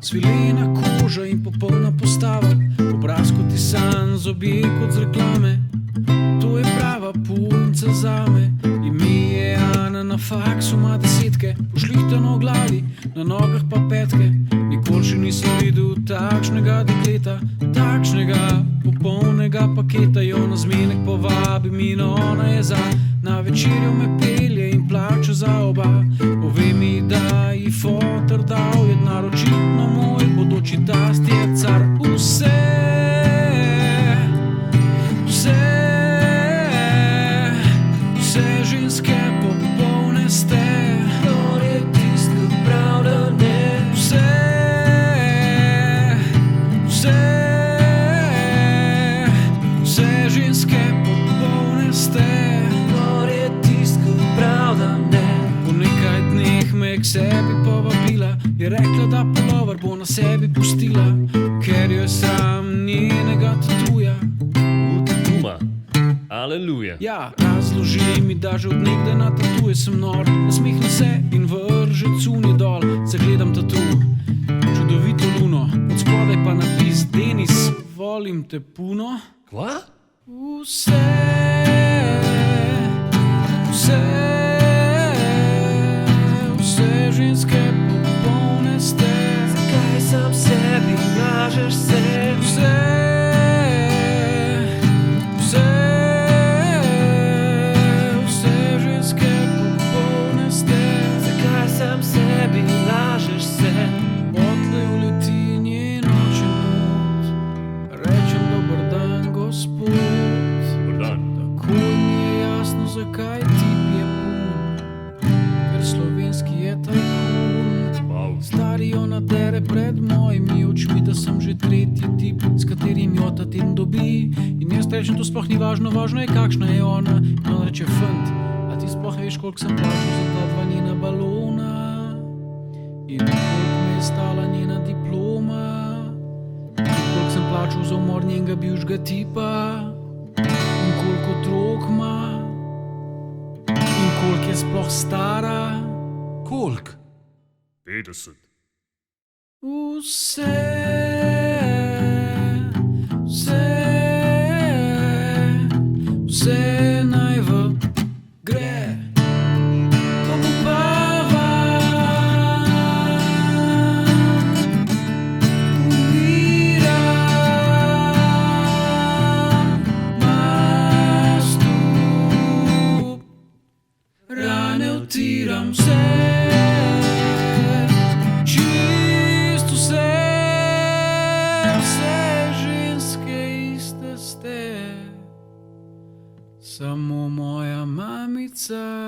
svilena koža in popolna postava, obraz kot isan, zobje kot z reklame. To je prava punca zame. Ime je Ana, na faksu ima 10, pošlihtano v glavi, na nogah pa petke. Nikoli še nisem videl takšnega dekleta, takšnega popolnega paketa. Jo na zmenek povabim in ona je za. Na večerjo me pelje in plače za oba. Pove mi, da ji foter dal je denar, očitno moj bodoči tast je car. Vse ženske popolne ste, kdor je tist, ki prav da ne. Vse ženske popolne ste, kdor je tist, ki prav da ne. Po nekaj dneh me je k sebi povabila, je rekla, da pulover bo na sebi pustila, ker jo je sram njenega tatuja. Aleluja. Ja, razloži mi, da že od nekdaj na tatuje sem nor. Nasmehne se in vrže cunje dol. Zagledam tatu, čudovito luno, od spodaj pa napis Denis, volim te puno. Kva? Vse ženske popolne ste, zakaj sam sebi lažeš se? Zakaj tip je pun, ker slovenski je tajkun. Wow. Stari jo nadere pred mojimi očmi, da sem že tretji tip, s katerim jo ta teden dobi. In jaz rečem, to sploh ni važno, važno je, kakšna je ona. In on reče, fant, a ti sploh veš, koliko sem plačal za ta 2 njena balona? In koliko mi je stala njena diploma? In koliko sem plačal za umor njenega bivšega tipa? In koliko otrok ima? Koliko je sploh stara? Koliko? 50. Vse naj v gre, ko bo pava umira. Nastup, rane utiram vse, čisto vse ženske iste ste, samo moja mamica